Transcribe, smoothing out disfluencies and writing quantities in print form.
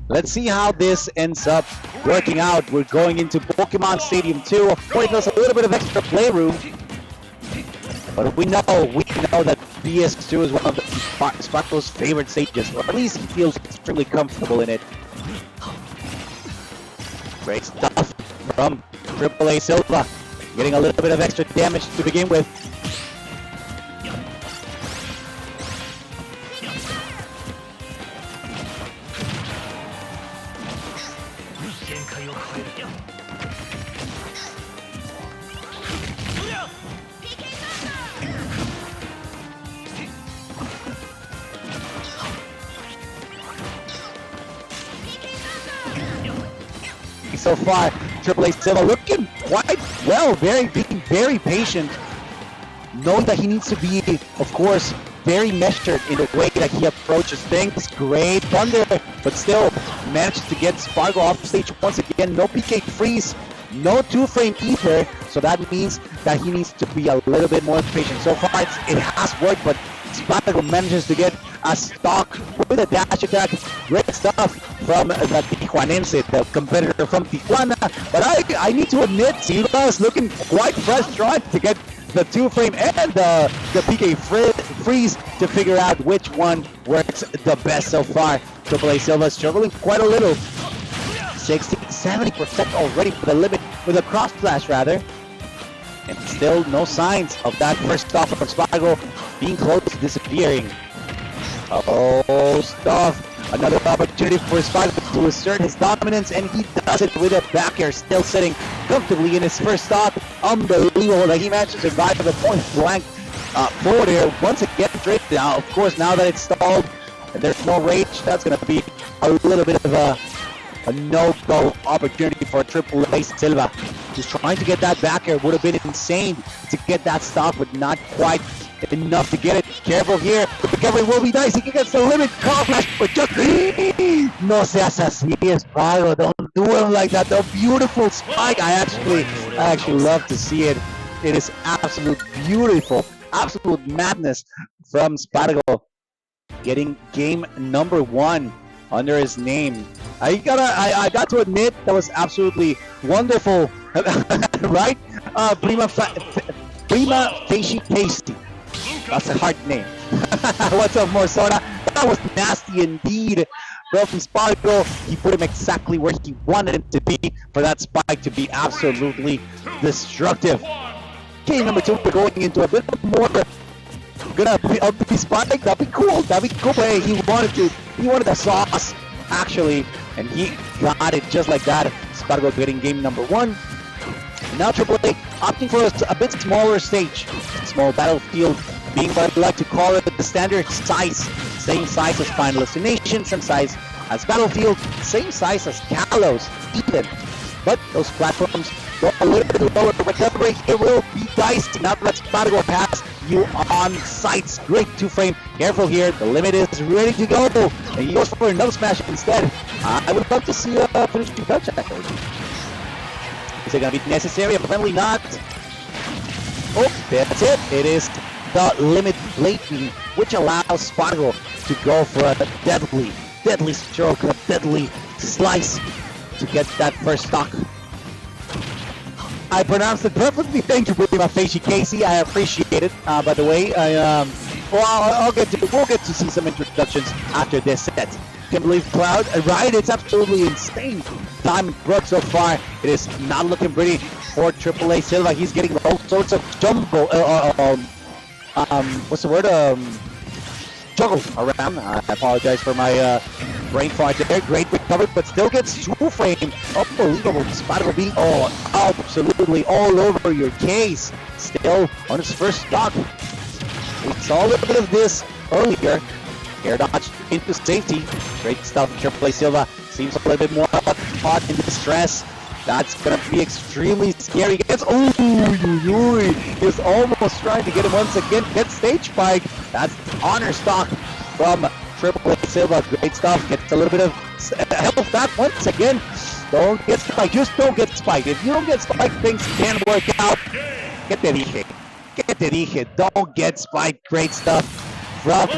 Let's see how this ends up working out. We're going into Pokemon Stadium 2. Affording us a little bit of extra playroom. But we know that PS2 is one of the Sparg0's favorite stages, or at least he feels extremely comfortable in it. Great stuff from AAA Silva, getting a little bit of extra damage to begin with. So far, AAA Silva looking quite well, being very patient, knowing that he needs to be, of course, very measured in the way that he approaches things. Great thunder, but still managed to get Sparg0 off the stage once again. No PK freeze, no 2-frame either, so that means that he needs to be a little bit more patient. So far, it has worked, but Sparg0 manages to get a stock with a dash attack. Great stuff from the Tijuanense, the competitor from Tijuana. But I need to admit, Silva is looking quite fresh trying to get the 2-frame and the PK freeze to figure out which one works the best so far. AAA Silva struggling quite a little. 60-70% already for the limit with a cross flash rather. And still no signs of that first stop from Sparg0 being close to disappearing. Oh, stuff. Another opportunity for Sparg0 to assert his dominance, and he does it with a back air, still sitting comfortably in his first stock. Unbelievable that he managed to survive the point blank forward air. Once again, straight down. Of course, now that it's stalled and there's no rage, that's going to be a little bit of a no-go opportunity for AAA Silva. Just trying to get that back air would have been insane to get that stop, but not quite enough to get it. Careful here. The recovery will be nice. He gets the limit. Car flash, but just no seas así, Sparg0. Don't do him like that. The beautiful spike. I actually love to see it. It is absolute beautiful, absolute madness from Sparg0, getting game number 1 under his name. I got to admit that was absolutely wonderful, right? Prima facie tasty. That's a hard name. What's up, Morsona? That was nasty indeed. Well, from Sparg0, he put him exactly where he wanted him to be for that spike to be absolutely destructive. Game number 2, we're going into a bit more. Gonna be spike. That'd be cool. That'd be cool. But hey, he wanted the sauce actually, and he got it just like that. Sparg0 getting game number 1. Now AAA opting for a bit smaller stage, small battlefield, being what I like to call it the standard size, same size as Final Destination, same size as Battlefield, same size as Kalos, even. But those platforms go a little bit lower. Recovery here will be dicey. Now that Sparg0 has you on sights. Great 2-frame. Careful here. The limit is ready to go. And he goes for another smash instead. I would love to see a finishing touch actually. Is it going to be necessary? Apparently not. Oh, that's it. It is the limit blading, which allows Sparg0 to go for a deadly stroke, a deadly slice to get that first stock. I pronounced it perfectly. Thank you, Prima facie Casey. I appreciate it. By the way, we'll get to see some introductions after this set. Can't believe Cloud, right? It's absolutely insane. Diamond Brook so far, it is not looking pretty for AAA Silva. He's getting all sorts of jumbo, what's the word? Juggle around. I apologize for my brain fart there. Great recovery, but still gets 2-frame. Unbelievable. Sparg0 being absolutely all over your case. Still on his first stock. We saw a little bit of this earlier. Air dodge into safety. Great stuff. AAA Silva seems a little bit more caught in distress. That's going to be extremely scary. He's almost trying to get him once again. Gets stage spike. That's honor stock from AAA Silva. Great stuff. Gets a little bit of health back once again. Don't get spiked. Just don't get spiked. If you don't get spiked, things can work out. Que te dije. Don't get spiked. Great stuff from